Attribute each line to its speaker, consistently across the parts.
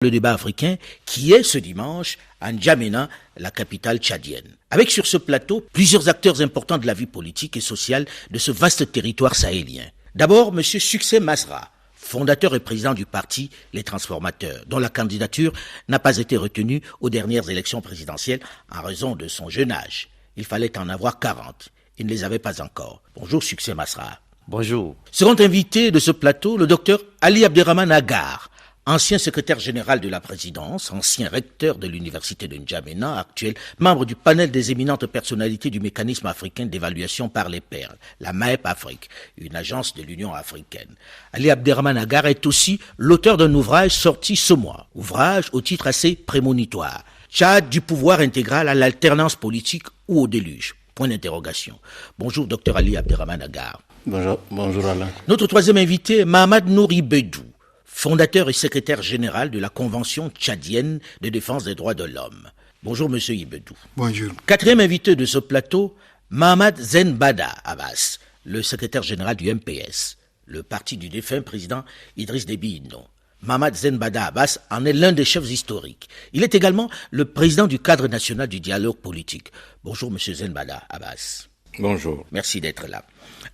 Speaker 1: Le débat africain qui est ce dimanche à N'Djamena, la capitale tchadienne. Avec sur ce plateau plusieurs acteurs importants de la vie politique et sociale de ce vaste territoire sahélien. D'abord, M. Succès Masra, fondateur et président du parti Les Transformateurs, dont la candidature n'a pas été retenue aux dernières élections présidentielles en raison de son jeune âge. Il fallait en avoir 40. Il ne les avait pas encore. Bonjour Succès Masra.
Speaker 2: Bonjour.
Speaker 1: Second invité de ce plateau, le docteur Ali Abderrahmane Agar, ancien secrétaire général de la présidence, ancien recteur de l'université de N'Djamena, actuel membre du panel des éminentes personnalités du mécanisme africain d'évaluation par les pairs, la MAEP Afrique, une agence de l'Union africaine. Ali Abderrahmane Agar est aussi l'auteur d'un ouvrage sorti ce mois, ouvrage au titre assez prémonitoire, Tchad du pouvoir intégral à l'alternance politique ou au déluge. Point d'interrogation. Bonjour docteur Ali Abderrahmane Agar.
Speaker 2: Bonjour Alain.
Speaker 1: Notre troisième invité est Mahamad Nouri Bedou, fondateur et secrétaire général de la Convention tchadienne de défense des droits de l'homme. Bonjour Monsieur Ibedou.
Speaker 3: Bonjour.
Speaker 1: Quatrième invité de ce plateau, Mahamad Zenbada Abbas, le secrétaire général du MPS, le parti du défunt président Idriss Déby Itno. Mahamad Zenbada Abbas en est l'un des chefs historiques. Il est également le président du cadre national du dialogue politique. Bonjour Monsieur Zenbada Abbas.
Speaker 2: Bonjour.
Speaker 1: Merci d'être là.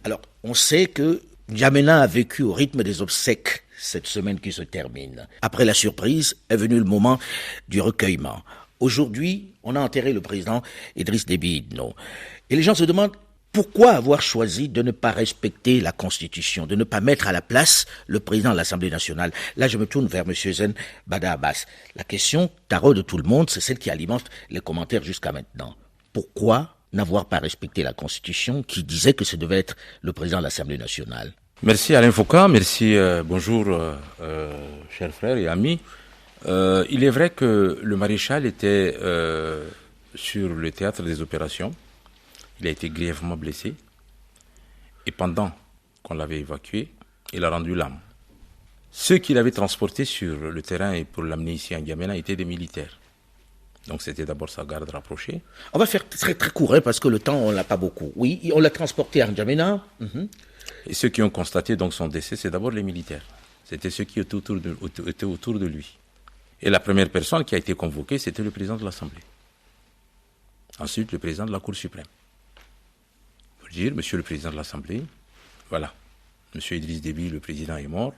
Speaker 1: Alors, on sait que N'Djamena a vécu au rythme des obsèques cette semaine qui se termine. Après la surprise, est venu le moment du recueillement. Aujourd'hui, on a enterré le président Idriss Déby Itno. Et les gens se demandent pourquoi avoir choisi de ne pas respecter la Constitution, de ne pas mettre à la place le président de l'Assemblée nationale. Là, je me tourne vers M. Zenbada Abbas. La question taraude de tout le monde, c'est celle qui alimente les commentaires jusqu'à maintenant. Pourquoi n'avoir pas respecté la Constitution qui disait que ce devait être le président de l'Assemblée nationale?
Speaker 2: Merci Alain Foucault, merci, bonjour chers frères et amis. Il est vrai que le maréchal était sur le théâtre des opérations. Il a été grièvement blessé. Et pendant qu'on l'avait évacué, il a rendu l'âme. Ceux qui l'avaient transporté sur le terrain et pour l'amener ici à N'Djamena étaient des militaires. Donc c'était d'abord sa garde rapprochée.
Speaker 1: On va faire très très court parce que le temps on l'a pas beaucoup. Oui, on l'a transporté à N'Djamena.
Speaker 2: Et ceux qui ont constaté donc son décès, c'est d'abord les militaires. C'était ceux qui étaient autour de lui. Et la première personne qui a été convoquée, c'était le président de l'Assemblée. Ensuite, le président de la Cour suprême. Pour dire, monsieur le président de l'Assemblée, voilà, monsieur Idriss Déby, le président est mort,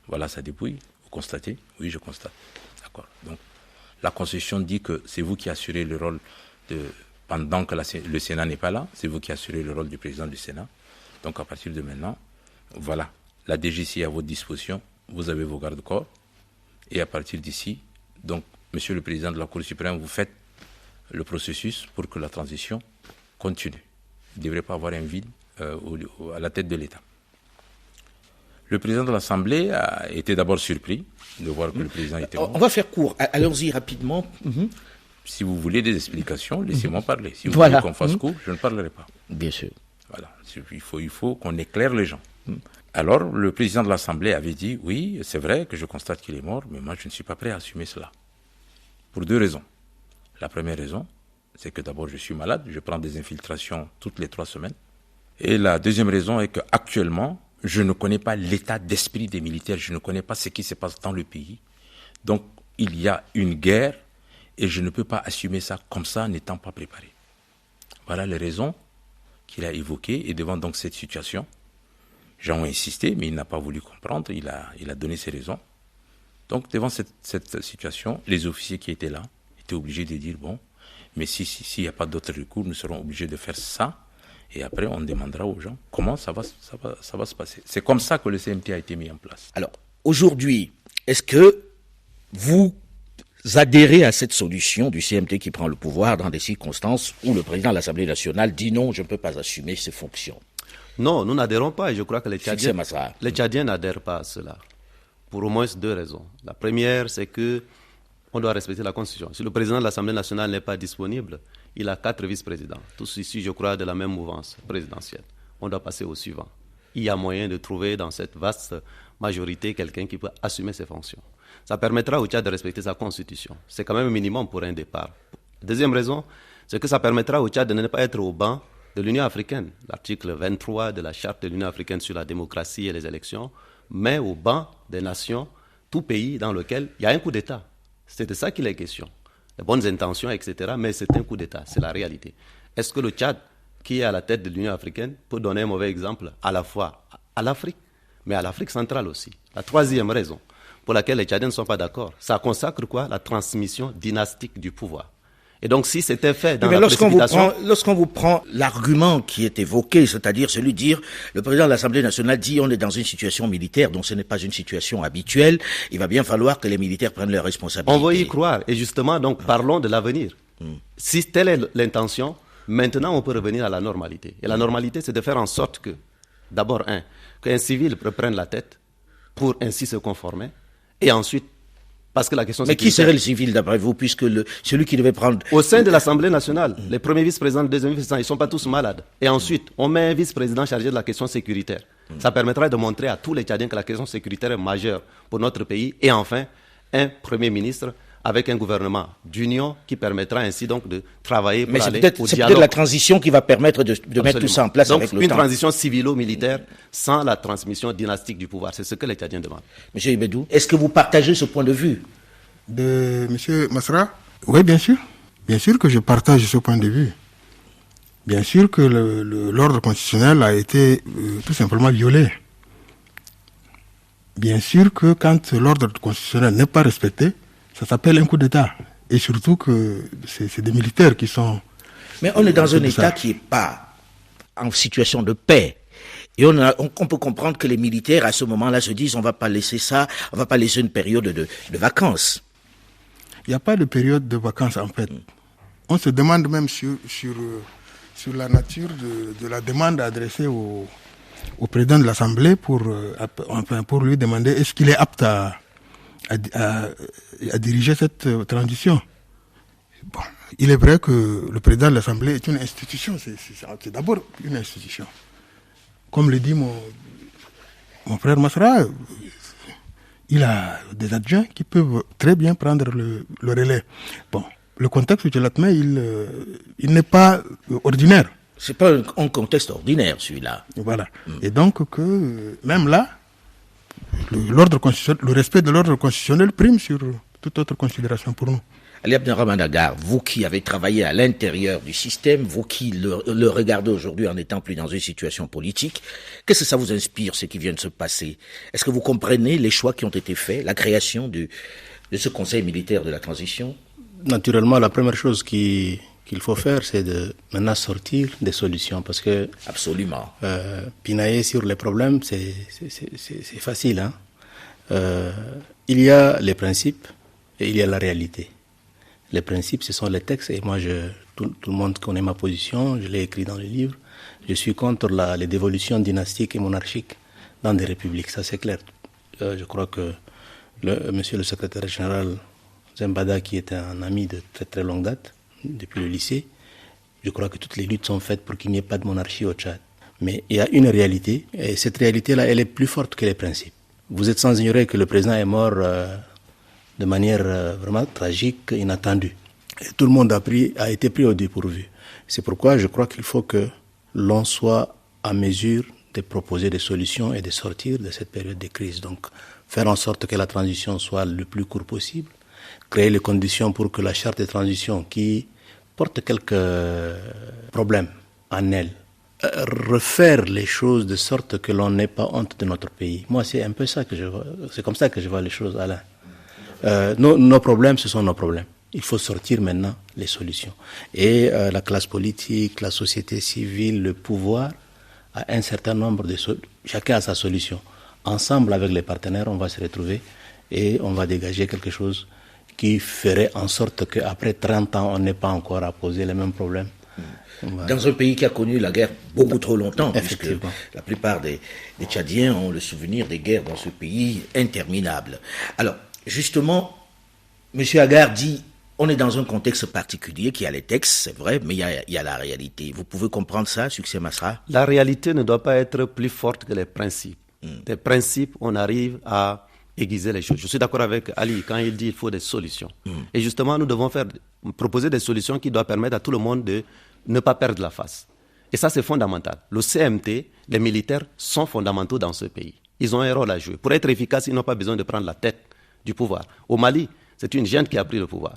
Speaker 2: voilà sa dépouille, vous constatez? Oui, je constate. D'accord. Donc, la Constitution dit que c'est vous qui assurez le rôle pendant que le Sénat n'est pas là, c'est vous qui assurez le rôle du président du Sénat. Donc à partir de maintenant, voilà, la DGC est à votre disposition, vous avez vos garde-corps, et à partir d'ici, donc, monsieur le président de la Cour suprême, vous faites le processus pour que la transition continue. Il ne devrait pas avoir un vide à la tête de l'État. Le président de l'Assemblée a été d'abord surpris de voir que le président était mort.
Speaker 1: On va faire court, allons-y rapidement.
Speaker 2: Si vous voulez des explications, laissez-moi parler. Si vous voulez qu'on fasse court, je ne parlerai pas.
Speaker 1: Bien sûr.
Speaker 2: Voilà, il faut qu'on éclaire les gens. Alors, le président de l'Assemblée avait dit, oui, c'est vrai que je constate qu'il est mort, mais moi, je ne suis pas prêt à assumer cela. Pour deux raisons. La première raison, c'est que d'abord, je suis malade, je prends des infiltrations toutes les 3 semaines. Et la deuxième raison est qu'actuellement, je ne connais pas l'état d'esprit des militaires, je ne connais pas ce qui se passe dans le pays. Donc, il y a une guerre et je ne peux pas assumer ça comme ça, n'étant pas préparé. Voilà les raisons qu'il a évoquées, et devant donc cette situation, Jean a insisté, mais il n'a pas voulu comprendre, il a donné ses raisons. Donc devant cette situation, les officiers qui étaient là étaient obligés de dire, bon, mais s'il n'y a pas d'autre recours, nous serons obligés de faire ça, et après on demandera aux gens comment ça va se passer. C'est comme ça que le CMT a été mis en place.
Speaker 1: Alors, aujourd'hui, est-ce que vous adhérez à cette solution du CMT qui prend le pouvoir dans des circonstances où le président de l'Assemblée nationale dit non, je ne peux pas assumer ses fonctions?
Speaker 3: Non, nous n'adhérons pas et je crois que les Tchadiens n'adhèrent pas à cela. Pour au moins 2 raisons. La première, c'est que on doit respecter la Constitution. Si le président de l'Assemblée nationale n'est pas disponible, il a 4 vice-présidents, tous issus, je crois, de la même mouvance présidentielle. On doit passer au suivant. Il y a moyen de trouver dans cette vaste majorité quelqu'un qui peut assumer ses fonctions. Ça permettra au Tchad de respecter sa Constitution. C'est quand même un minimum pour un départ. Deuxième raison, c'est que ça permettra au Tchad de ne pas être au banc de l'Union africaine. L'article 23 de la Charte de l'Union africaine sur la démocratie et les élections met au banc des nations tout pays dans lequel il y a un coup d'État. C'est de ça qu'il est question. Les bonnes intentions, etc., mais c'est un coup d'État, c'est la réalité. Est-ce que le Tchad, qui est à la tête de l'Union africaine, peut donner un mauvais exemple à la fois à l'Afrique, mais à l'Afrique centrale aussi? La troisième raison pour laquelle les Tchadiens ne sont pas d'accord, ça consacre quoi? La transmission dynastique du pouvoir. Et donc, si c'était fait dans la précipitation...
Speaker 1: Lorsqu'on vous prend l'argument qui est évoqué, c'est-à-dire celui de dire, le président de l'Assemblée nationale dit on est dans une situation militaire, donc ce n'est pas une situation habituelle, il va bien falloir que les militaires prennent leurs responsabilités.
Speaker 3: On va y croire. Et justement, donc, parlons de l'avenir. Si telle est l'intention, maintenant on peut revenir à la normalité. Et la normalité, c'est de faire en sorte que, d'abord, qu'un civil reprenne la tête pour ainsi se conformer, et ensuite, parce que la question...
Speaker 1: Mais qui serait le civil d'après vous, puisque celui qui devait prendre...
Speaker 3: Au sein de l'Assemblée nationale, les premiers vice-présidents, les deuxièmes vice-présidents, ils ne sont pas tous malades. Et ensuite, on met un vice-président chargé de la question sécuritaire. Ça permettra de montrer à tous les Tchadiens que la question sécuritaire est majeure pour notre pays. Et enfin, un premier ministre avec un gouvernement d'union qui permettra ainsi donc de travailler pour aller au dialogue.
Speaker 1: C'est peut-être la transition qui va permettre de mettre tout ça en place
Speaker 3: donc,
Speaker 1: avec le temps.
Speaker 3: Une transition civilo-militaire sans la transmission dynastique du pouvoir. C'est ce que les Tchadiens demandent.
Speaker 1: Monsieur Ibedou, est-ce que vous partagez ce point de vue
Speaker 4: de M. Masra? Oui, bien sûr. Bien sûr que je partage ce point de vue. Bien sûr que l'ordre constitutionnel a été tout simplement violé. Bien sûr que quand l'ordre constitutionnel n'est pas respecté, ça s'appelle un coup d'État. Et surtout que c'est des militaires qui sont...
Speaker 1: Mais on est dans un État qui n'est pas en situation de paix. Et on peut comprendre que les militaires, à ce moment-là, se disent on ne va pas laisser ça, on ne va pas laisser une période de vacances.
Speaker 4: Il n'y a pas de période de vacances, en fait. On se demande même sur la nature de la demande adressée au président de l'Assemblée pour lui demander est-ce qu'il est apte à diriger cette transition. Bon, il est vrai que le président de l'Assemblée est une institution, c'est d'abord une institution. Comme le dit mon frère Masra, il a des adjoints qui peuvent très bien prendre le relais. Bon, le contexte où je l'admets, il n'est pas ordinaire.
Speaker 1: C'est pas un contexte ordinaire, celui-là.
Speaker 4: Voilà. Et donc, même là, le respect de l'ordre constitutionnel prime sur toute autre considération pour nous.
Speaker 1: Ali Abderrahmane Agar, vous qui avez travaillé à l'intérieur du système, vous qui le regardez aujourd'hui en n'étant plus dans une situation politique, qu'est-ce que ça vous inspire, ce qui vient de se passer? Est-ce que vous comprenez les choix qui ont été faits, la création de ce Conseil militaire de la transition?
Speaker 5: Naturellement, la première chose qu'il faut faire, c'est de maintenant sortir des solutions, parce que...
Speaker 1: Absolument.
Speaker 5: Pinailler sur les problèmes, c'est facile. Hein? Il y a les principes et il y a la réalité. Les principes, ce sont les textes, et moi, tout le monde connaît ma position, je l'ai écrit dans le livre. Je suis contre les dévolutions dynastiques et monarchiques dans des républiques, ça c'est clair. Je crois que monsieur le secrétaire général Zembada, qui est un ami de très très longue date, depuis le lycée, je crois que toutes les luttes sont faites pour qu'il n'y ait pas de monarchie au Tchad. Mais il y a une réalité, et cette réalité-là, elle est plus forte que les principes. Vous êtes sans ignorer que le président est mort de manière vraiment tragique, inattendue. Et tout le monde a été pris au dépourvu. C'est pourquoi je crois qu'il faut que l'on soit à mesure de proposer des solutions et de sortir de cette période de crise. Donc, faire en sorte que la transition soit le plus court possible, créer les conditions pour que la charte de transition, qui porte quelques problèmes en elle, refaire les choses de sorte que l'on n'ait pas honte de notre pays. Moi, c'est un peu ça que je vois. C'est comme ça que je vois les choses, Alain. Nos problèmes, ce sont nos problèmes. Il faut sortir maintenant les solutions. Et la classe politique, la société civile, le pouvoir, a un certain nombre de solutions. Chacun a sa solution. Ensemble, avec les partenaires, on va se retrouver et on va dégager quelque chose qui ferait en sorte qu'après 30 ans, on n'ait pas encore à poser les mêmes problèmes.
Speaker 1: Dans un pays qui a connu la guerre beaucoup trop longtemps, puisque
Speaker 5: Effectivement.
Speaker 1: la plupart des Tchadiens ont le souvenir des guerres dans ce pays interminables. Alors, justement, M. Agar dit, on est dans un contexte particulier, qui a les textes, c'est vrai, mais il y a la réalité. Vous pouvez comprendre ça, Succès Masra?
Speaker 3: La réalité ne doit pas être plus forte que les principes. Des principes, on arrive à aiguiser les choses. Je suis d'accord avec Ali quand il dit qu'il faut des solutions. Et justement, nous devons proposer des solutions qui doivent permettre à tout le monde de ne pas perdre la face. Et ça, c'est fondamental. Le CMT, les militaires sont fondamentaux dans ce pays. Ils ont un rôle à jouer. Pour être efficaces, ils n'ont pas besoin de prendre la tête du pouvoir. Au Mali, c'est une junte qui a pris le pouvoir.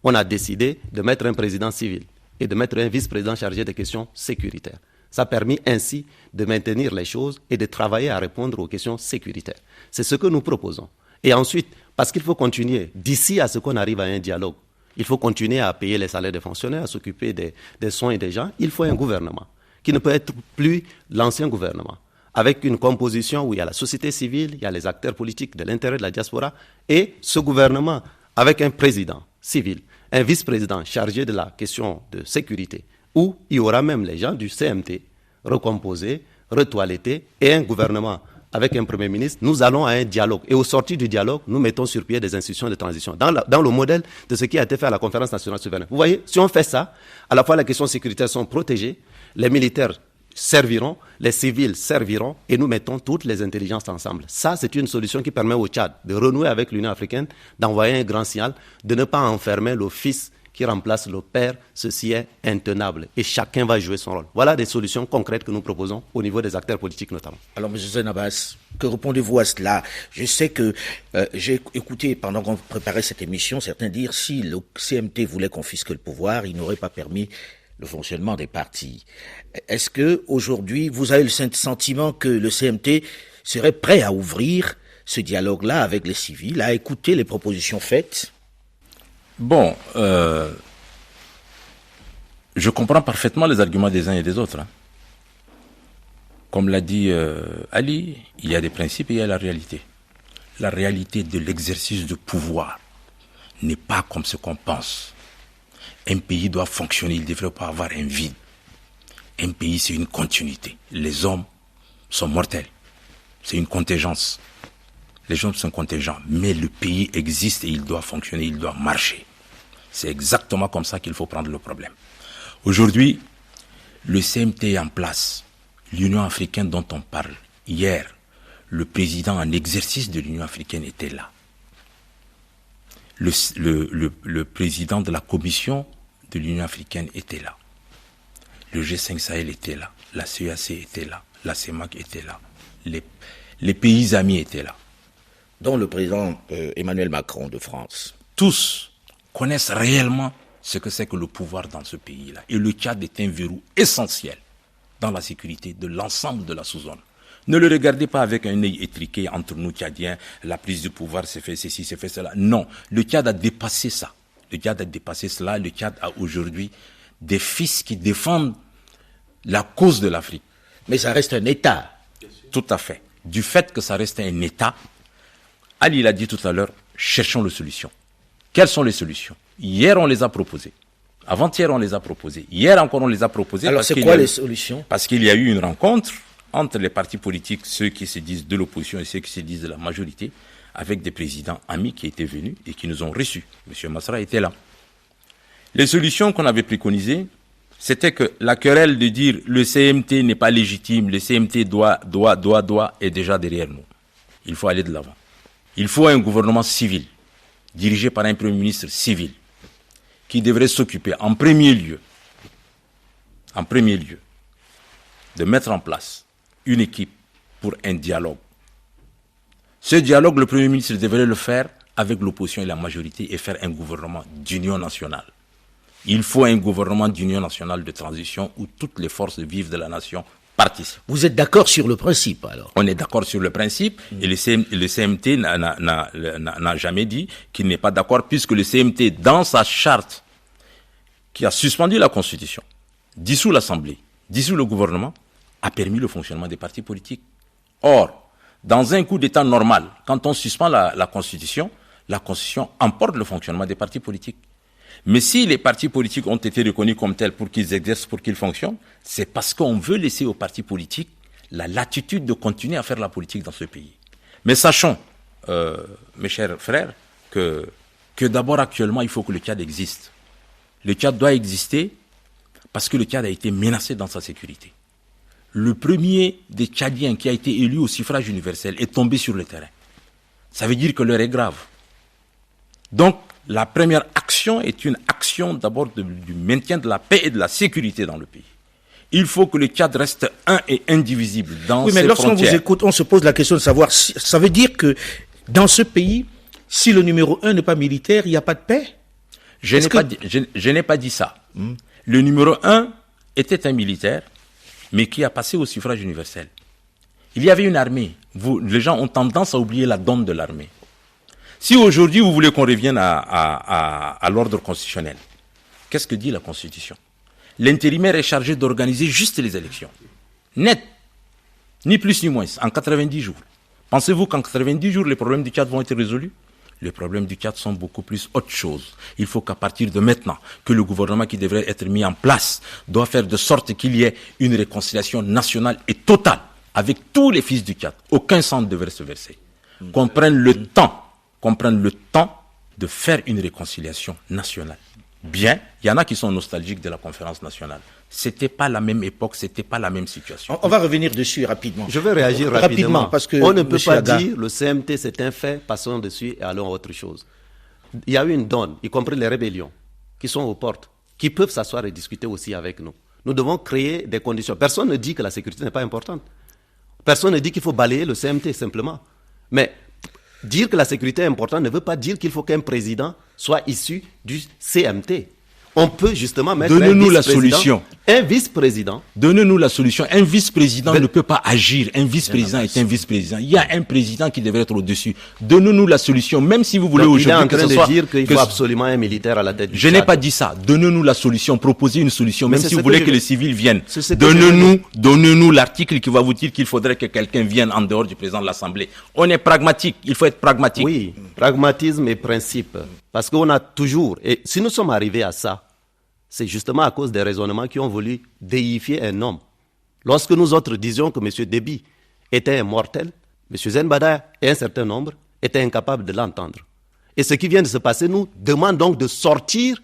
Speaker 3: On a décidé de mettre un président civil et de mettre un vice-président chargé des questions sécuritaires. Ça a permis ainsi de maintenir les choses et de travailler à répondre aux questions sécuritaires. C'est ce que nous proposons. Et ensuite, parce qu'il faut continuer, d'ici à ce qu'on arrive à un dialogue, il faut continuer à payer les salaires des fonctionnaires, à s'occuper des soins des gens. Il faut un gouvernement qui ne peut être plus l'ancien gouvernement, avec une composition où il y a la société civile, il y a les acteurs politiques de l'intérieur de la diaspora, et ce gouvernement avec un président civil, un vice-président chargé de la question de sécurité, où il y aura même les gens du CMT recomposés, retoilettés, et un gouvernement avec un Premier ministre. Nous allons à un dialogue. Et au sortir du dialogue, nous mettons sur pied des institutions de transition, dans le modèle de ce qui a été fait à la Conférence nationale souveraine. Vous voyez, si on fait ça, à la fois les questions sécuritaires sont protégées, les militaires serviront, les civils serviront, et nous mettons toutes les intelligences ensemble. Ça, c'est une solution qui permet au Tchad de renouer avec l'Union africaine, d'envoyer un grand signal, de ne pas enfermer le fils qui remplace le père. Ceci est intenable et chacun va jouer son rôle. Voilà des solutions concrètes que nous proposons au niveau des acteurs politiques notamment.
Speaker 1: Alors, M. Zenabas, que répondez-vous à cela? Je sais que j'ai écouté pendant qu'on préparait cette émission certains dire si le CMT voulait confisquer le pouvoir, il n'aurait pas permis le fonctionnement des partis. Est-ce que aujourd'hui vous avez le sentiment que le CMT serait prêt à ouvrir ce dialogue-là avec les civils, à écouter les propositions faites?
Speaker 2: Bon, je comprends parfaitement les arguments des uns et des autres. Comme l'a dit Ali, il y a des principes et il y a la réalité. La réalité de l'exercice de pouvoir n'est pas comme ce qu'on pense. Un pays doit fonctionner, il ne devrait pas avoir un vide. Un pays, c'est une continuité. Les hommes sont mortels. C'est une contingence. Les gens sont contingents, mais le pays existe et il doit fonctionner, il doit marcher. C'est exactement comme ça qu'il faut prendre le problème. Aujourd'hui, le CMT est en place. L'Union africaine dont on parle, hier, le président en exercice de l'Union africaine était là. Le président de la commission de l'Union africaine était là. Le G5 Sahel était là. La CEAC était là. La CEMAC était là. Les pays amis étaient là.
Speaker 1: Dont le président Emmanuel Macron de France.
Speaker 2: Tous connaissent réellement ce que c'est que le pouvoir dans ce pays-là. Et le Tchad est un verrou essentiel dans la sécurité de l'ensemble de la sous-zone. Ne le regardez pas avec un œil étriqué entre nous Tchadiens, la prise du pouvoir c'est fait ceci, c'est fait cela. Non, le Tchad a dépassé ça. Le Tchad a dépassé cela. Le Tchad a aujourd'hui des fils qui défendent la cause de l'Afrique.
Speaker 1: Mais ça reste un État.
Speaker 2: Tout à fait. Du fait que ça reste un État, Ali l'a dit tout à l'heure, cherchons les solutions. Quelles sont les solutions? Hier, on les a proposées. Avant-hier, on les a proposées. Hier encore, on les a proposées.
Speaker 1: Alors, c'est quoi les solutions?
Speaker 2: Parce qu'il y a eu une rencontre entre les partis politiques, ceux qui se disent de l'opposition et ceux qui se disent de la majorité, avec des présidents amis qui étaient venus et qui nous ont reçus. M. Masra était là. Les solutions qu'on avait préconisées, c'était que la querelle de dire le CMT n'est pas légitime, le CMT doit, est déjà derrière nous. Il faut aller de l'avant. Il faut un gouvernement civil, dirigé par un Premier ministre civil, qui devrait s'occuper en premier lieu, de mettre en place une équipe pour un dialogue. Ce dialogue, le Premier ministre devrait le faire avec l'opposition et la majorité et faire un gouvernement d'union nationale. Il faut un gouvernement d'union nationale de transition où toutes les forces vives de la nation participent.
Speaker 1: Vous êtes d'accord sur le principe alors?
Speaker 2: On est d'accord sur le principe et le CMT n'a jamais dit qu'il n'est pas d'accord puisque le CMT, dans sa charte, qui a suspendu la Constitution, dissout l'Assemblée, dissout le gouvernement, a permis le fonctionnement des partis politiques. Or, dans un coup d'État normal, quand on suspend la Constitution emporte le fonctionnement des partis politiques. Mais si les partis politiques ont été reconnus comme tels pour qu'ils exercent, pour qu'ils fonctionnent, c'est parce qu'on veut laisser aux partis politiques la latitude de continuer à faire la politique dans ce pays. Mais sachons, mes chers frères, que d'abord actuellement, il faut que le Tchad existe. Le Tchad doit exister parce que le Tchad a été menacé dans sa sécurité. Le premier des Tchadiens qui a été élu au suffrage universel est tombé sur le terrain. Ça veut dire que l'heure est grave. Donc, la première action est une action d'abord du maintien de la paix et de la sécurité dans le pays. Il faut que le Tchad reste un et indivisible dans ses frontières.
Speaker 1: Oui, mais lorsqu'on vous écoute, on se pose la question de savoir si ça veut dire que dans ce pays, Si le numéro 1 n'est pas militaire, il n'y a pas de paix?
Speaker 2: Je n'ai pas dit ça. Le numéro 1 était un militaire, mais qui a passé au suffrage universel. Il y avait une armée. Les gens ont tendance à oublier la donne de l'armée. Si aujourd'hui vous voulez qu'on revienne à l'ordre constitutionnel, qu'est-ce que dit la Constitution? L'intérimaire est chargé d'organiser juste les élections. Net. Ni plus ni moins, en 90 jours. Pensez-vous qu'en 90 jours, les problèmes du Tchad vont être résolus? Les problèmes du Tchad sont beaucoup plus autre chose. Il faut qu'à partir de maintenant, que le gouvernement qui devrait être mis en place doit faire de sorte qu'il y ait une réconciliation nationale et totale avec tous les fils du Tchad. Aucun sang ne devrait se verser. Qu'on prenne le temps de faire une réconciliation nationale. Bien, il y en a qui sont nostalgiques de la conférence nationale. C'était pas la même époque, c'était pas la même situation.
Speaker 1: On va revenir dessus rapidement.
Speaker 3: Je vais réagir rapidement
Speaker 1: parce que
Speaker 3: on ne peut pas dire le CMT c'est un fait, passons dessus et allons à autre chose. Il y a eu une donne, y compris les rébellions, qui sont aux portes, qui peuvent s'asseoir et discuter aussi avec nous. Nous devons créer des conditions. Personne ne dit que la sécurité n'est pas importante. Personne ne dit qu'il faut balayer le CMT simplement. Mais dire que la sécurité est importante ne veut pas dire qu'il faut qu'un président soit issu du CMT. On peut justement mettre
Speaker 2: Donnez-nous la solution.
Speaker 3: Un vice-président.
Speaker 2: Donnez-nous la solution. Un vice-président ne peut pas agir. Un vice-président est un vice-président. Il y a un président qui devrait être au-dessus. Donnez-nous la solution, même si vous voulez aujourd'hui que ce soit...
Speaker 3: Il est en train de dire qu'il faut absolument un militaire à la tête du
Speaker 2: Je
Speaker 3: Tchad.
Speaker 2: n'ai pas dit ça. Donnez-nous la solution. Proposez une solution, même si vous voulez que les civils viennent. Donnez-nous l'article qui va vous dire qu'il faudrait que quelqu'un vienne en dehors du président de l'Assemblée. On est pragmatique. Il faut être pragmatique.
Speaker 3: Oui, pragmatisme et principe. Parce qu'on a toujours... Et si nous sommes arrivés à ça, c'est justement à cause des raisonnements qui ont voulu déifier un homme. Lorsque nous autres disions que M. Déby était un mortel, M. Zenbada et un certain nombre étaient incapables de l'entendre. Et ce qui vient de se passer nous demande donc de sortir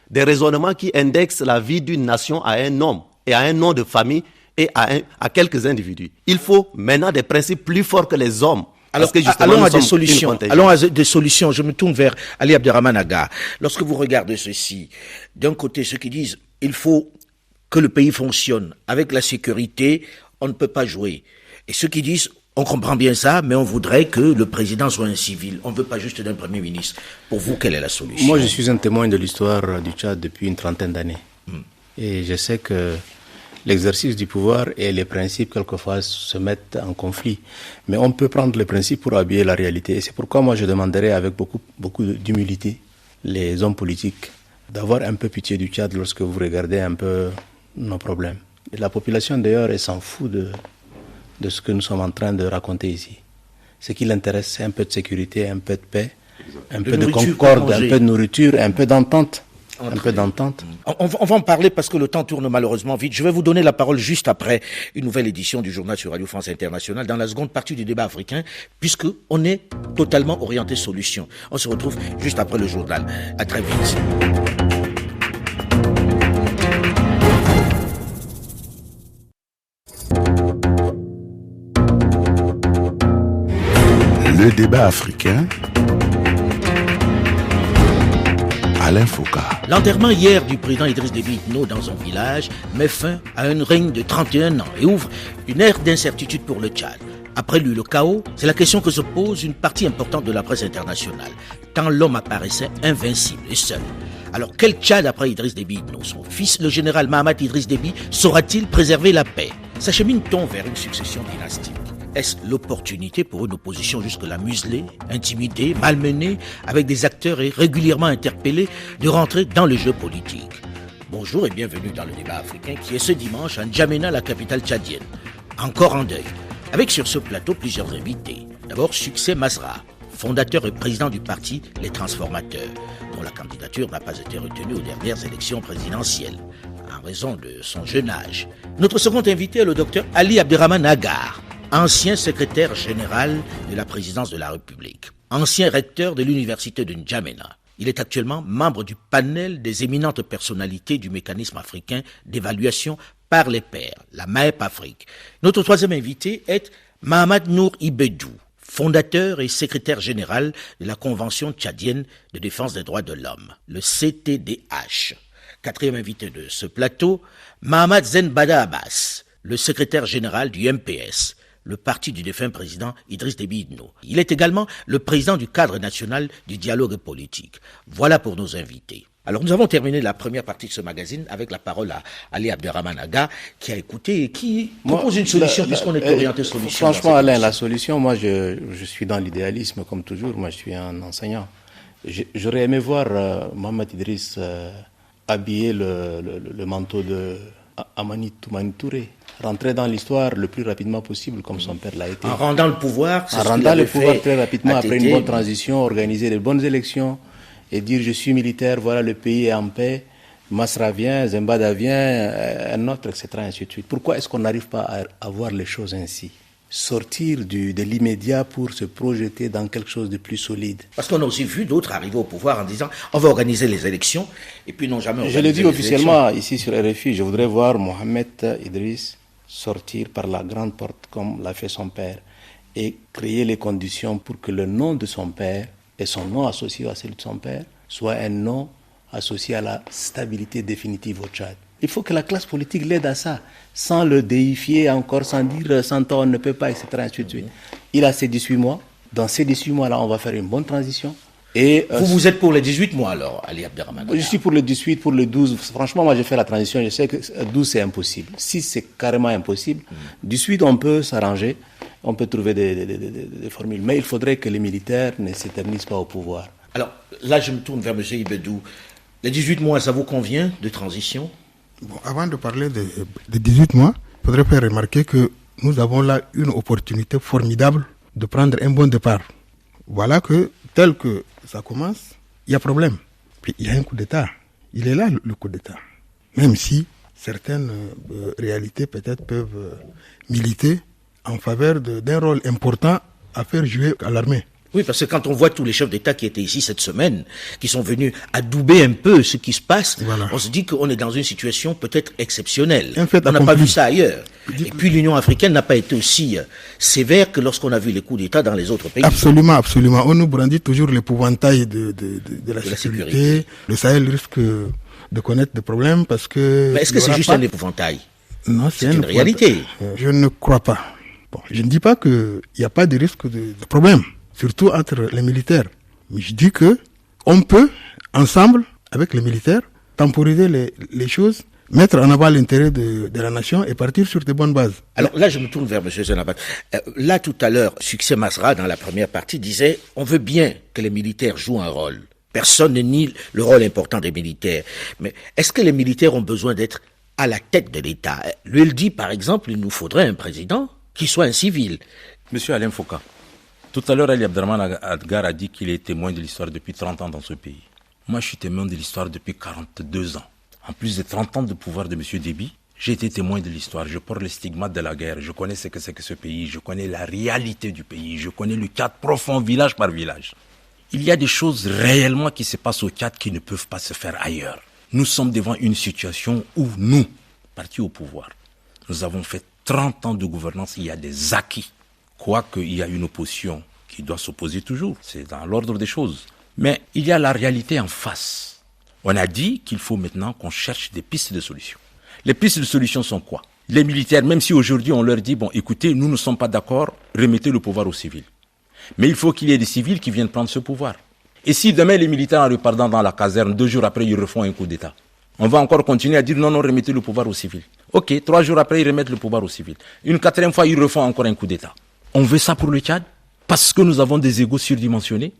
Speaker 3: des raisonnements qui indexent la vie d'une nation à un homme et à un nom de famille et à quelques individus. Il faut maintenant des principes plus forts que les hommes.
Speaker 1: Alors, allons à des solutions. Je me tourne vers Ali Abderrahmane Aga. Lorsque vous regardez ceci, d'un côté, ceux qui disent il faut que le pays fonctionne avec la sécurité, on ne peut pas jouer. Et ceux qui disent on comprend bien ça, mais on voudrait que le président soit un civil. On ne veut pas juste d'un premier ministre. Pour vous, quelle est la solution?
Speaker 5: Moi, je suis un témoin de l'histoire du Tchad depuis une trentaine d'années. Et je sais que l'exercice du pouvoir et les principes, quelquefois, se mettent en conflit. Mais on peut prendre les principes pour habiller la réalité. Et c'est pourquoi moi, je demanderais avec beaucoup d'humilité les hommes politiques d'avoir un peu pitié du Tchad lorsque vous regardez un peu nos problèmes. Et la population, d'ailleurs, elle s'en fout de ce que nous sommes en train de raconter ici. Ce qui l'intéresse, c'est un peu de sécurité, un peu de paix, un peu de concorde, un peu de nourriture, un peu d'entente. Un peu d'entente.
Speaker 1: On va en parler parce que le temps tourne malheureusement vite. Je vais vous donner la parole juste après une nouvelle édition du journal sur Radio France Internationale dans la seconde partie du débat africain, puisque on est totalement orienté solution. On se retrouve juste après le journal. À très vite.
Speaker 6: Le débat africain. Alain Foucault.
Speaker 1: L'enterrement hier du président Idriss Déby Itno dans son village met fin à un règne de 31 ans et ouvre une ère d'incertitude pour le Tchad. Après lui, le chaos, c'est la question que se pose une partie importante de la presse internationale, tant l'homme apparaissait invincible et seul. Alors quel Tchad après Idriss Déby Itno? Son fils, le général Mahamat Idriss Déby, saura-t-il préserver la paix? S'achemine-t-on vers une succession dynastique? Est-ce l'opportunité pour une opposition jusque-là muselée, intimidée, malmenée, avec des acteurs et régulièrement interpellés, de rentrer dans le jeu politique? Bonjour et bienvenue dans le débat africain qui est ce dimanche à N'Djamena, la capitale tchadienne. Encore en deuil. Avec sur ce plateau plusieurs invités. D'abord Succès Masra, fondateur et président du parti Les Transformateurs, dont la candidature n'a pas été retenue aux dernières élections présidentielles, en raison de son jeune âge. Notre second invité est le docteur Ali Abderrahmane Agar, ancien secrétaire général de la présidence de la République, ancien recteur de l'université de N'Djamena. Il est actuellement membre du panel des éminentes personnalités du mécanisme africain d'évaluation par les pairs, la MAEP Afrique. Notre troisième invité est Mahamad Nour Ibedou, fondateur et secrétaire général de la Convention tchadienne de défense des droits de l'homme, le CTDH. Quatrième invité de ce plateau, Mahamad Zenbada Abbas, le secrétaire général du MPS, le parti du défunt président Idriss Déby Itno. Il est également le président du cadre national du dialogue politique. Voilà pour nos invités. Alors nous avons terminé la première partie de ce magazine avec la parole à Ali Abderrahmane Aga qui a écouté et qui propose une solution puisqu'on est orienté solution.
Speaker 5: Franchement Alain, la solution, moi je suis dans l'idéalisme comme toujours, moi je suis un enseignant. J'aurais aimé voir Mohamed Idriss habiller le manteau de Amani Touré, rentrer dans l'histoire le plus rapidement possible comme son père l'a été.
Speaker 1: En rendant le pouvoir,
Speaker 5: très rapidement après une bonne transition, organiser les bonnes élections et dire je suis militaire, voilà le pays est en paix, Masra vient, Zembada vient, un autre, etc. ainsi de suite. Pourquoi est-ce qu'on n'arrive pas à voir les choses ainsi ? Sortir de l'immédiat pour se projeter dans quelque chose de plus solide.
Speaker 1: Parce qu'on a aussi vu d'autres arriver au pouvoir en disant on va organiser les élections et puis n'ont jamais organisé les élections.
Speaker 5: Je l'ai dit officiellement ici sur RFI, je voudrais voir Mohamed Idriss sortir par la grande porte comme l'a fait son père et créer les conditions pour que le nom de son père et son nom associé à celui de son père soit un nom associé à la stabilité définitive au Tchad. Il faut que la classe politique l'aide à ça, sans le déifier encore, sans dire 100 ans on ne peut pas, etc. Ainsi de suite. Il a ses 18 mois. Dans ces 18 mois-là, on va faire une bonne transition. Et
Speaker 1: vous êtes pour les 18 mois alors, Ali Abderrahmane?
Speaker 5: Je suis pour les 18, pour les 12. Franchement, moi j'ai fait la transition, je sais que 12 c'est impossible. 6 c'est carrément impossible. 18 on peut s'arranger, on peut trouver des formules. Mais il faudrait que les militaires ne s'éternisent pas au pouvoir.
Speaker 1: Alors là je me tourne vers M. Ibedou. Les 18 mois, ça vous convient de transition?
Speaker 4: Bon, avant de parler de 18 mois, il faudrait faire remarquer que nous avons là une opportunité formidable de prendre un bon départ. Voilà que, tel que ça commence, il y a problème. Puis il y a un coup d'État. Il est là, le coup d'État. Même si certaines réalités peut-être peuvent militer en faveur d'un rôle important à faire jouer à l'armée.
Speaker 1: Oui, parce que quand on voit tous les chefs d'État qui étaient ici cette semaine, qui sont venus adouber un peu ce qui se passe, voilà. On se dit qu'on est dans une situation peut-être exceptionnelle. On n'a pas vu ça ailleurs. Et puis l'Union africaine n'a pas été aussi sévère que lorsqu'on a vu les coups d'État dans les autres pays.
Speaker 4: Absolument, absolument. On nous brandit toujours l'épouvantail de la sécurité. Le Sahel risque de connaître des problèmes parce que...
Speaker 1: Mais est-ce que c'est juste un épouvantail?
Speaker 4: Non,
Speaker 1: c'est une réalité.
Speaker 4: Je ne crois pas. Bon, je ne dis pas qu'il n'y a pas de risque de problème, surtout entre les militaires. Mais je dis que on peut, ensemble, avec les militaires, temporiser les choses, mettre en avant l'intérêt de la nation et partir sur de bonnes bases.
Speaker 1: Alors là, je me tourne vers M. Zenabat. Là, tout à l'heure, Succès Masra, dans la première partie, disait « On veut bien que les militaires jouent un rôle. Personne ne nie le rôle important des militaires. Mais est-ce que les militaires ont besoin d'être à la tête de l'État ?» Lui, il dit, par exemple, il nous faudrait un président qui soit un civil.
Speaker 2: Monsieur Alain Foucault. Tout à l'heure, Ali Abderrahmane Adgar a dit qu'il est témoin de l'histoire depuis 30 ans dans ce pays. Moi, je suis témoin de l'histoire depuis 42 ans. En plus de 30 ans de pouvoir de M. Déby, j'ai été témoin de l'histoire. Je porte les stigmates de la guerre. Je connais ce que c'est que ce pays. Je connais la réalité du pays. Je connais le cadre profond, village par village. Il y a des choses réellement qui se passent au Tchad qui ne peuvent pas se faire ailleurs. Nous sommes devant une situation où nous, partis au pouvoir, nous avons fait 30 ans de gouvernance. Il y a des acquis. Quoique il y a une opposition qui doit s'opposer toujours, c'est dans l'ordre des choses. Mais il y a la réalité en face. On a dit qu'il faut maintenant qu'on cherche des pistes de solutions. Les pistes de solutions sont quoi? Les militaires, même si aujourd'hui on leur dit, bon écoutez, nous ne sommes pas d'accord, remettez le pouvoir aux civils. Mais il faut qu'il y ait des civils qui viennent prendre ce pouvoir. Et si demain les militaires en repartant dans la caserne, 2 jours après ils refont un coup d'État, on va encore continuer à dire non, remettez le pouvoir aux civils. Ok, 3 jours après ils remettent le pouvoir aux civils. Une 4e fois ils refont encore un coup d'État. On veut ça pour le Tchad? Parce que nous avons des égos surdimensionnés?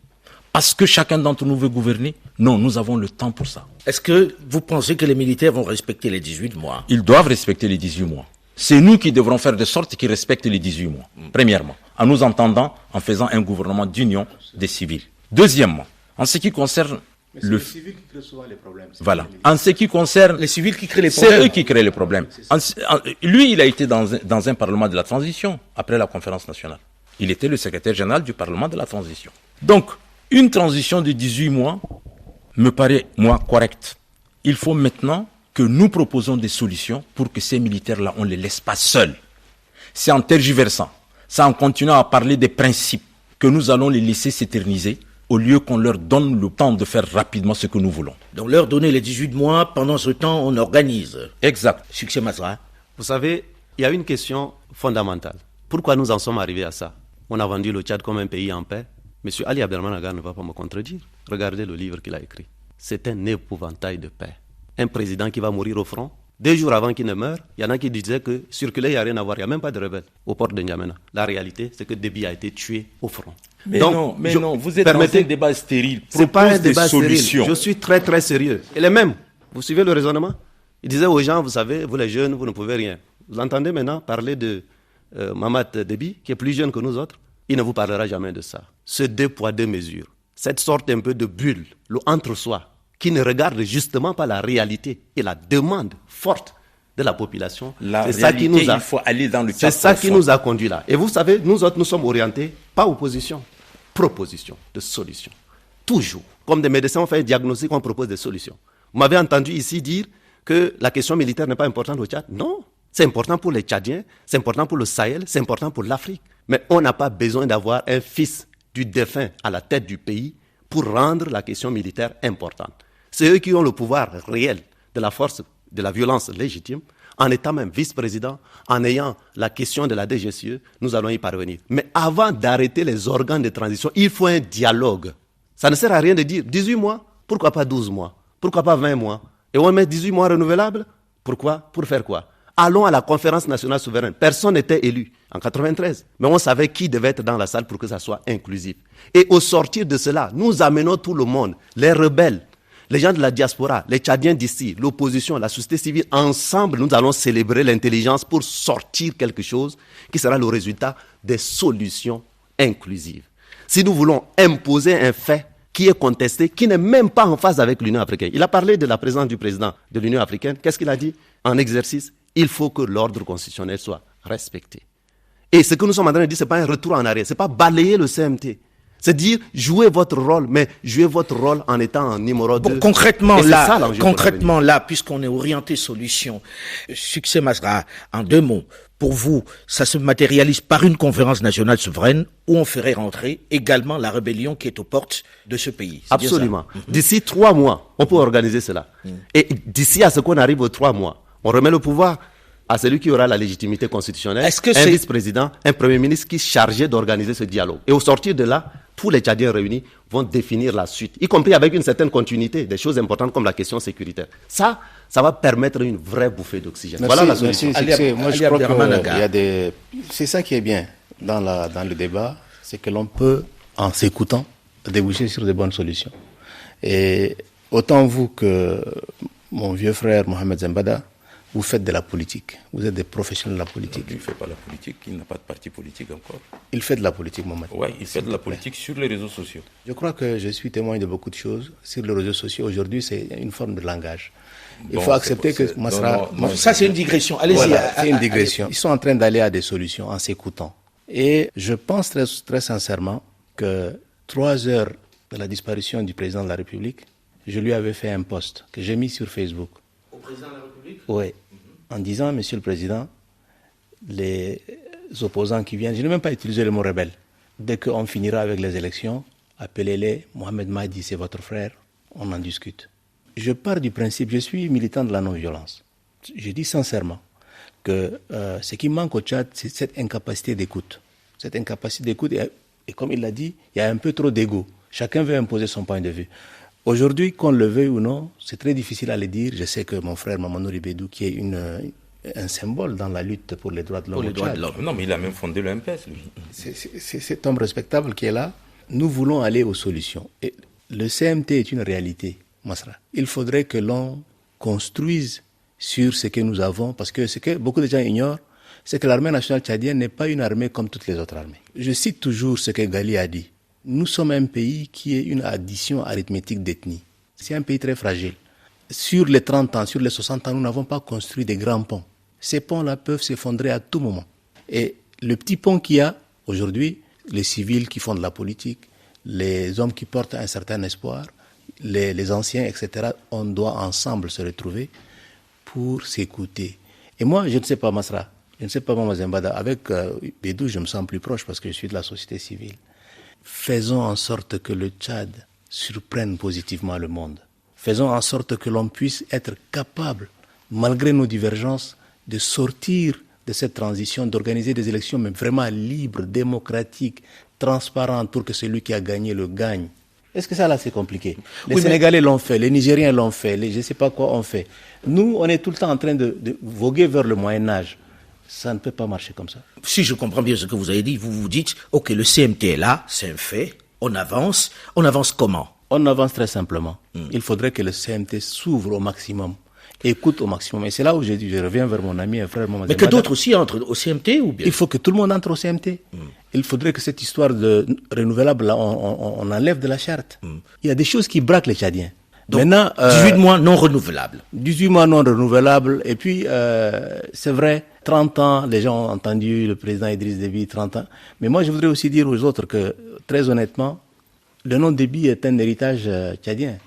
Speaker 2: Parce que chacun d'entre nous veut gouverner? Non, nous avons le temps pour ça.
Speaker 1: Est-ce que vous pensez que les militaires vont respecter les 18 mois?
Speaker 2: Ils doivent respecter les 18 mois. C'est nous qui devrons faire de sorte qu'ils respectent les 18 mois. Premièrement, en nous entendant, en faisant un gouvernement d'union des civils. Deuxièmement, en ce qui concerne
Speaker 5: les civils qui créent souvent les problèmes.
Speaker 2: Voilà. En ce qui concerne
Speaker 1: les civils qui créent les problèmes.
Speaker 2: C'est eux qui créent les problèmes. Lui, il a été dans un parlement de la transition après la conférence nationale. Il était le secrétaire général du parlement de la transition. Donc, une transition de 18 mois me paraît, moi, correcte. Il faut maintenant que nous proposons des solutions pour que ces militaires-là, on ne les laisse pas seuls. C'est en tergiversant, c'est en continuant à parler des principes que nous allons les laisser s'éterniser, au lieu qu'on leur donne le temps de faire rapidement ce que nous voulons.
Speaker 1: Donc leur donner les 18 mois, pendant ce temps, on organise.
Speaker 2: Exact.
Speaker 1: Succès Masra.
Speaker 3: Vous savez, il y a une question fondamentale. Pourquoi nous en sommes arrivés à ça? On a vendu le Tchad comme un pays en paix. Monsieur Ali Abdelrahman Agar ne va pas me contredire. Regardez le livre qu'il a écrit. C'est un épouvantail de paix. Un président qui va mourir au front, 2 jours avant qu'il ne meure, il y en a qui disaient que circuler, il n'y a rien à voir, il n'y a même pas de rebelles au port de N'Djamena. La réalité, c'est que Déby a été tué au front.
Speaker 2: Mais donc, non, vous êtes dans un débat stérile.
Speaker 3: Ce n'est pas un débat stérile. Je suis très très sérieux. Et les mêmes, vous suivez le raisonnement? Il disait aux gens, vous savez, vous les jeunes, vous ne pouvez rien. Vous entendez maintenant parler de Mamad Déby, qui est plus jeune que nous autres. Il ne vous parlera jamais de ça. Ce 2 poids 2 mesures, cette sorte un peu de bulle, le entre-soi, qui ne regarde justement pas la réalité et la demande forte de la population.
Speaker 2: C'est ça qui nous a, il faut aller dans le
Speaker 3: C'est ça qui nous a conduit là. Et vous savez, nous autres, nous sommes orientés, pas opposition, proposition de solutions. Toujours. Comme des médecins, on fait un diagnostic, on propose des solutions. Vous m'avez entendu ici dire que la question militaire n'est pas importante au Tchad? Non. C'est important pour les Tchadiens, c'est important pour le Sahel, c'est important pour l'Afrique. Mais on n'a pas besoin d'avoir un fils du défunt à la tête du pays pour rendre la question militaire importante. C'est eux qui ont le pouvoir réel de la force, de la violence légitime. En étant même vice-président, en ayant la question de la DGCE, nous allons y parvenir. Mais avant d'arrêter les organes de transition, il faut un dialogue. Ça ne sert à rien de dire 18 mois, pourquoi pas 12 mois, pourquoi pas 20 mois. Et on met 18 mois renouvelables, pourquoi? Pour faire quoi? Allons à la conférence nationale souveraine. Personne n'était élu en 93, mais on savait qui devait être dans la salle pour que ça soit inclusif. Et au sortir de cela, nous amenons tout le monde, les rebelles, les gens de la diaspora, les Tchadiens d'ici, l'opposition, la société civile, ensemble, nous allons célébrer l'intelligence pour sortir quelque chose qui sera le résultat des solutions inclusives. Si nous voulons imposer un fait qui est contesté, qui n'est même pas en phase avec l'Union africaine. Il a parlé de la présence du président de l'Union africaine. Qu'est-ce qu'il a dit? En exercice, il faut que l'ordre constitutionnel soit respecté. Et ce que nous sommes en train de dire, ce n'est pas un retour en arrière, ce n'est pas balayer le CMT. C'est dire, jouez votre rôle, mais jouez votre rôle en étant en numéro 2.
Speaker 1: Concrètement là, puisqu'on est orienté solution, Succès Masra, en 2 mots, pour vous, ça se matérialise par une conférence nationale souveraine où on ferait rentrer également la rébellion qui est aux portes de ce pays.
Speaker 3: Absolument. D'ici 3 mois, on peut organiser cela. Et d'ici à ce qu'on arrive aux 3 mois, on remet le pouvoir à celui qui aura la légitimité constitutionnelle, un vice-président, un premier ministre qui est chargé d'organiser ce dialogue. Et au sortir de là, tous les Tchadiens réunis vont définir la suite, y compris avec une certaine continuité, des choses importantes comme la question sécuritaire. Ça va permettre une vraie bouffée d'oxygène. Voilà la solution.
Speaker 5: Moi, je crois que c'est ça qui est bien dans le débat, c'est que l'on peut, en s'écoutant, déboucher sur de bonnes solutions. Et autant vous que mon vieux frère Mohamed Zembada, vous faites de la politique. Vous êtes des professionnels de la politique.
Speaker 2: Il ne fait pas la politique, il n'a pas de parti politique encore.
Speaker 5: Il fait de la politique, Mohamed.
Speaker 2: Oui, il fait de la politique sur les réseaux sociaux.
Speaker 5: Je crois que je suis témoin de beaucoup de choses. Sur les réseaux sociaux, aujourd'hui, c'est une forme de langage. Il faut accepter que Masra...
Speaker 1: Ça, c'est une digression. Allez-y.
Speaker 5: Voilà, c'est une digression. Ils sont en train d'aller à des solutions en s'écoutant. Et je pense très, très sincèrement que 3 heures de la disparition du président de la République, je lui avais fait un post que j'ai mis sur Facebook.
Speaker 1: Au président de la République?
Speaker 5: Oui. En disant, Monsieur le Président, les opposants qui viennent, je n'ai même pas utilisé le mot rebelle. Dès qu'on finira avec les élections, appelez-les, Mohamed Mahdi, c'est votre frère, on en discute. Je pars du principe, je suis militant de la non-violence. Je dis sincèrement que ce qui manque au Tchad, c'est cette incapacité d'écoute. Cette incapacité d'écoute, et comme il l'a dit, il y a un peu trop d'ego. Chacun veut imposer son point de vue. Aujourd'hui, qu'on le veuille ou non, c'est très difficile à le dire. Je sais que mon frère Mamadou Ribédou, qui est un symbole dans la lutte pour les droits de l'homme.
Speaker 2: Non, mais il a même fondé le MPS, lui.
Speaker 5: C'est cet homme respectable qui est là. Nous voulons aller aux solutions. Et le CMT est une réalité, Masra. Il faudrait que l'on construise sur ce que nous avons, parce que ce que beaucoup de gens ignorent, c'est que l'armée nationale tchadienne n'est pas une armée comme toutes les autres armées. Je cite toujours ce que Gali a dit. Nous sommes un pays qui est une addition arithmétique d'ethnie. C'est un pays très fragile. Sur les 30 ans, sur les 60 ans, nous n'avons pas construit des grands ponts. Ces ponts-là peuvent s'effondrer à tout moment. Et le petit pont qu'il y a aujourd'hui, les civils qui font de la politique, les hommes qui portent un certain espoir, les anciens, etc., on doit ensemble se retrouver pour s'écouter. Et moi, je ne sais pas, Masra, je ne sais pas, Maman Zembada, avec Bédou, je me sens plus proche parce que je suis de la société civile. Faisons en sorte que le Tchad surprenne positivement le monde. Faisons en sorte que l'on puisse être capable, malgré nos divergences, de sortir de cette transition, d'organiser des élections, mais vraiment libres, démocratiques, transparentes, pour que celui qui a gagné le gagne. Est-ce que ça, là, c'est compliqué? Les Sénégalais l'ont fait, les Nigériens l'ont fait, je ne sais pas quoi ont fait. Nous, on est tout le temps en train de voguer vers le Moyen-Âge. Ça ne peut pas marcher comme ça.
Speaker 1: Si je comprends bien ce que vous avez dit, vous vous dites, ok, le CMT est là, c'est un fait, on avance comment? On
Speaker 5: avance très simplement. Il faudrait que le CMT s'ouvre au maximum, écoute au maximum. Et c'est là où je reviens vers mon ami et frère Mohamed.
Speaker 1: Mais que d'autres aussi entrent au CMT ou bien?
Speaker 5: Il faut que tout le monde entre au CMT. Il faudrait que cette histoire de renouvelable, là, on enlève de la charte. Il y a des choses qui braquent les Tchadiens.
Speaker 1: Donc, maintenant, 18 mois non renouvelables.
Speaker 5: 18 mois non renouvelables. Et puis, c'est vrai, 30 ans, les gens ont entendu le président Idriss Déby, 30 ans. Mais moi, je voudrais aussi dire aux autres que, très honnêtement, le nom Déby est un héritage tchadien,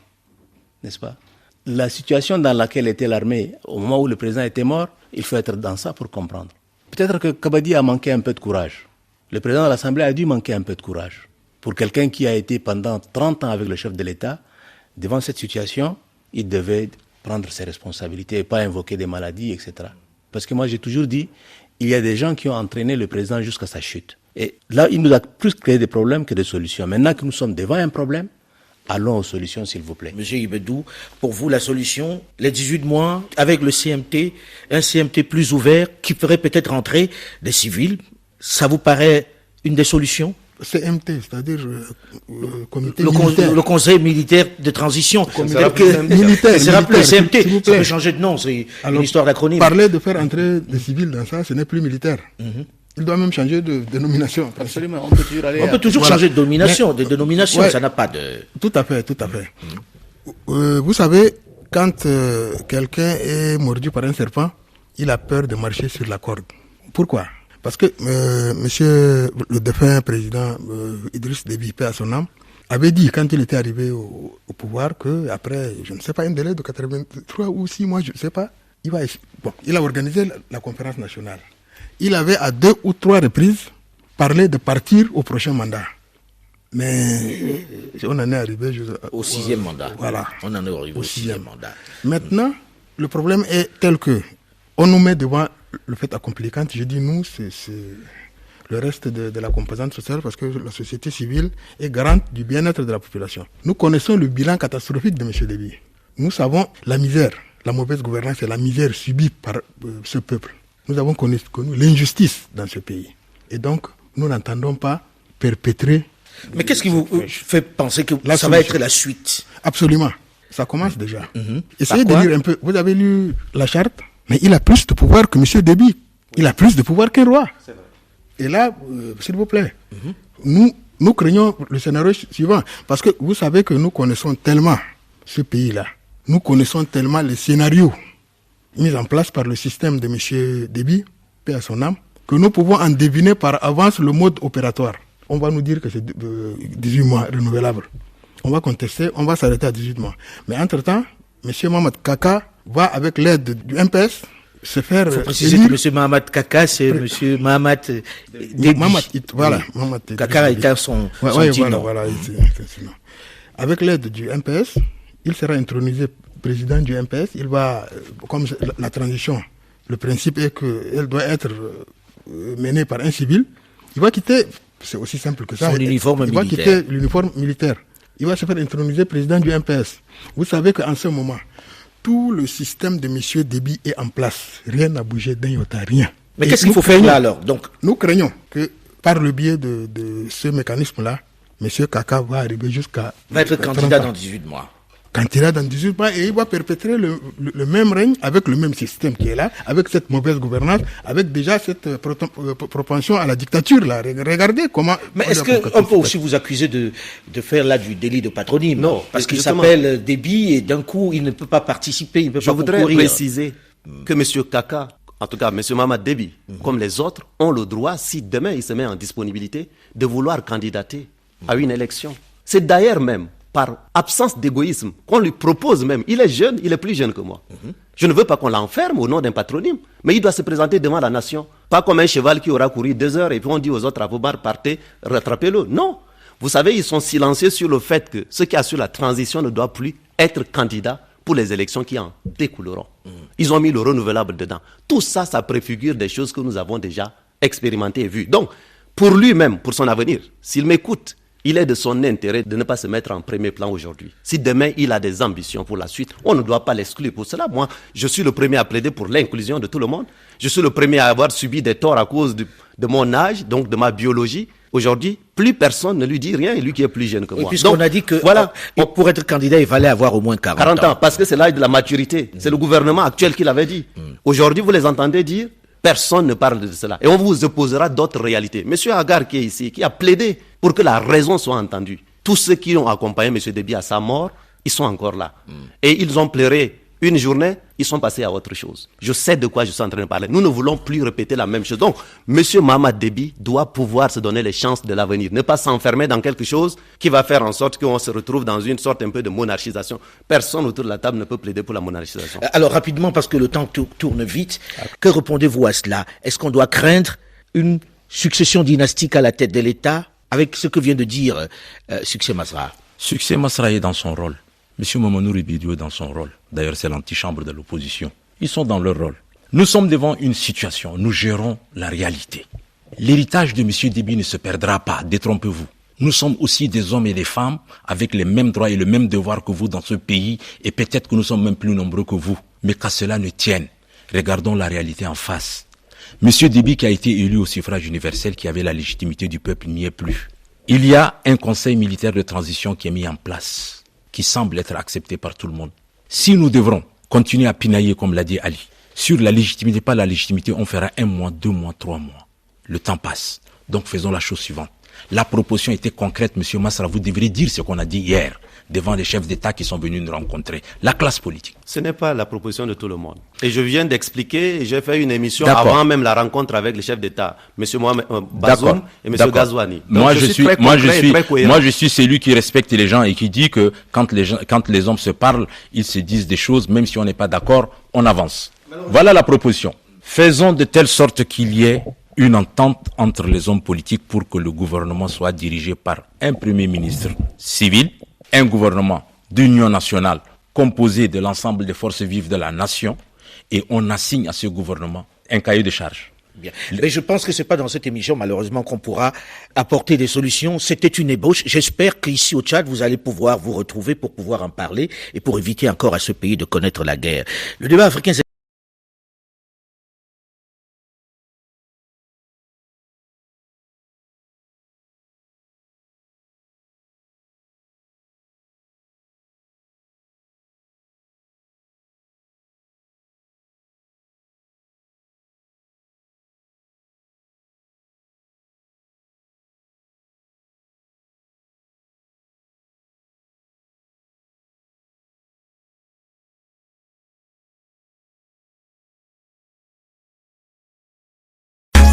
Speaker 5: n'est-ce pas? La situation dans laquelle était l'armée au moment où le président était mort, il faut être dans ça pour comprendre. Peut-être que Kabadi a manqué un peu de courage. Le président de l'Assemblée a dû manquer un peu de courage. Pour quelqu'un qui a été pendant 30 ans avec le chef de l'État, devant cette situation, il devait prendre ses responsabilités et pas invoquer des maladies, etc. Parce que moi, j'ai toujours dit, il y a des gens qui ont entraîné le président jusqu'à sa chute. Et là, il nous a plus créé des problèmes que des solutions. Maintenant que nous sommes devant un problème, allons aux solutions, s'il vous plaît.
Speaker 1: Monsieur Ibedou, pour vous, la solution, les 18 mois, avec le CMT, un CMT plus ouvert, qui ferait peut-être entrer des civils, ça vous paraît une des solutions?
Speaker 4: CMT, c'est-à-dire comité
Speaker 1: le Conseil militaire de transition.
Speaker 4: Militaire,
Speaker 1: CMT, ça peut changer de nom, c'est une histoire d'acronyme.
Speaker 4: Parler de faire entrer des civils dans ça, ce n'est plus militaire. Il doit même changer de dénomination.
Speaker 5: Absolument, on peut
Speaker 1: toujours changer de dénomination, ouais, ça n'a pas de...
Speaker 4: Tout à fait. Vous savez, quand quelqu'un est mordu par un serpent, il a peur de marcher sur la corde. Pourquoi? Parce que monsieur le défunt président Idriss Déby, paix à son âme, avait dit quand il était arrivé au pouvoir que après, je ne sais pas, un délai de 83 ou 6 mois, je ne sais pas, il a organisé la conférence nationale. Il avait à 2 ou 3 reprises parlé de partir au prochain mandat. Mais on en est arrivé
Speaker 1: au 6e mandat.
Speaker 4: Voilà.
Speaker 1: On en est arrivé au 6e mandat.
Speaker 4: Maintenant, le problème est tel que on nous met devant le fait accompli. Quand je dis nous, c'est le reste de la composante sociale, parce que la société civile est garante du bien-être de la population. Nous connaissons le bilan catastrophique de M. Déby. Nous savons la misère, la mauvaise gouvernance et la misère subie par ce peuple. Nous avons connu l'injustice dans ce pays. Et donc, nous n'entendons pas perpétrer...
Speaker 1: Mais qu'est-ce qui vous fait penser que ça va être la suite?
Speaker 4: Absolument. Ça commence déjà. Essayez de lire un peu. Vous avez lu la charte? Mais il a plus de pouvoir que M. Déby. Il a plus de pouvoir qu'un roi. C'est vrai. Et là, s'il vous plaît, nous craignons le scénario suivant. Parce que vous savez que nous connaissons tellement ce pays-là. Nous connaissons tellement les scénarios mis en place par le système de M. Déby, paix à son âme, que nous pouvons en deviner par avance le mode opératoire. On va nous dire que c'est 18 mois renouvelable. On va contester, on va s'arrêter à 18 mois. Mais entre-temps, M. Mohamed Kaka va, avec l'aide du MPS, se faire... Il faut
Speaker 1: préciser que M. Mohamed Kaka, c'est M. Mohamed Déby.
Speaker 4: Mohamed
Speaker 1: Kaka était son
Speaker 4: voilà, avec l'aide du MPS, il sera intronisé président du MPS. Il va, comme la transition, le principe est qu'elle doit être menée par un civil. Il va quitter, c'est aussi simple que ça,
Speaker 1: son uniforme militaire.
Speaker 4: Va quitter l'uniforme militaire. Il va se faire introniser président du MPS. Vous savez qu'en ce moment, tout le système de M. Déby est en place. Rien n'a bougé d'un iota, rien.
Speaker 1: Mais qu'est-ce qu'il faut faire là alors? Donc,
Speaker 4: nous craignons que par le biais de ce mécanisme-là, M. Kaka va arriver jusqu'à...
Speaker 1: Va être candidat dans 18 mois.
Speaker 4: Candidat dans 18 mois, et il va perpétrer le même règne avec le même système qui est là, avec cette mauvaise gouvernance, avec déjà cette propension à la dictature là. Regardez comment...
Speaker 1: Mais est-ce qu'on peut aussi vous accuser de faire là du délit de patronyme?
Speaker 3: Non.
Speaker 1: Parce qu'il s'appelle Déby et d'un coup, il ne peut pas participer, il ne peut pas concourir.
Speaker 3: Je voudrais préciser que M. Kaka, en tout cas M. Mohamed Déby, comme les autres, ont le droit, si demain il se met en disponibilité, de vouloir candidater à une élection. C'est d'ailleurs même par absence d'égoïsme qu'on lui propose même. Il est jeune, il est plus jeune que moi. Je ne veux pas qu'on l'enferme au nom d'un patronyme, mais il doit se présenter devant la nation. Pas comme un cheval qui aura couru 2 heures et puis on dit aux autres à vos barres, partez, rattrapez-le. Non. Vous savez, ils sont silencieux sur le fait que ceux qui assurent la transition ne doivent plus être candidats pour les élections qui en découleront. Ils ont mis le renouvelable dedans. Tout ça, ça préfigure des choses que nous avons déjà expérimentées et vues. Donc, pour lui-même, pour son avenir, s'il m'écoute, il est de son intérêt de ne pas se mettre en premier plan aujourd'hui. Si demain, il a des ambitions pour la suite, on ne doit pas l'exclure pour cela. Moi, je suis le premier à plaider pour l'inclusion de tout le monde. Je suis le premier à avoir subi des torts à cause de mon âge, donc de ma biologie. Aujourd'hui, plus personne ne lui dit rien, et lui qui est plus jeune que moi.
Speaker 1: Puisqu'on a dit que voilà, pour être candidat, il fallait avoir au moins 40 ans.
Speaker 3: Parce que c'est l'âge de la maturité. C'est le gouvernement actuel qui l'avait dit. Aujourd'hui, vous les entendez dire, personne ne parle de cela. Et on vous opposera d'autres réalités. Monsieur Agar qui est ici, qui a plaidé pour que la raison soit entendue. Tous ceux qui ont accompagné M. Déby à sa mort, ils sont encore là. Et ils ont pleuré une journée, ils sont passés à autre chose. Je sais de quoi je suis en train de parler. Nous ne voulons plus répéter la même chose. Donc, M. Mahamat Déby doit pouvoir se donner les chances de l'avenir. Ne pas s'enfermer dans quelque chose qui va faire en sorte qu'on se retrouve dans une sorte un peu de monarchisation. Personne autour de la table ne peut plaider pour la monarchisation.
Speaker 1: Alors, rapidement, parce que le temps tourne vite, que répondez-vous à cela? Est-ce qu'on doit craindre une succession dynastique à la tête de l'État avec ce que vient de dire Succès Masra?
Speaker 2: Succès Masra est dans son rôle. M. Mamadou Ribidio est dans son rôle. D'ailleurs, c'est l'antichambre de l'opposition. Ils sont dans leur rôle. Nous sommes devant une situation. Nous gérons la réalité. L'héritage de M. Déby ne se perdra pas. Détrompez-vous. Nous sommes aussi des hommes et des femmes avec les mêmes droits et le même devoir que vous dans ce pays. Et peut-être que nous sommes même plus nombreux que vous. Mais qu'à cela ne tienne, regardons la réalité en face. M. Déby qui a été élu au suffrage universel, qui avait la légitimité du peuple, n'y est plus. Il y a un conseil militaire de transition qui est mis en place, qui semble être accepté par tout le monde. Si nous devrons continuer à pinailler, comme l'a dit Ali, sur la légitimité, pas la légitimité, on fera 1 mois, 2 mois, 3 mois. Le temps passe. Donc faisons la chose suivante. La proposition était concrète, M. Masra, vous devriez dire ce qu'on a dit hier, devant les chefs d'État qui sont venus nous rencontrer, la classe politique.
Speaker 3: Ce n'est pas la proposition de tout le monde. Et je viens d'expliquer, j'ai fait une émission avant même la rencontre avec les chefs d'État, M. Mohamed Bazoum et M. Ghazouani.
Speaker 2: Moi, je suis celui qui respecte les gens et qui dit que quand les hommes se parlent, ils se disent des choses, même si on n'est pas d'accord, on avance. Voilà la proposition. Faisons de telle sorte qu'il y ait une entente entre les hommes politiques pour que le gouvernement soit dirigé par un premier ministre civil, un gouvernement d'union nationale composé de l'ensemble des forces vives de la nation, et on assigne à ce gouvernement un cahier de charges.
Speaker 1: Bien. Mais je pense que c'est pas dans cette émission, malheureusement, qu'on pourra apporter des solutions. C'était une ébauche. J'espère qu'ici au Tchad, vous allez pouvoir vous retrouver pour pouvoir en parler et pour éviter encore à ce pays de connaître la guerre. Le débat africain,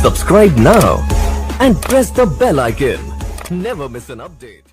Speaker 7: Subscribe now and press the bell icon. Never miss an update.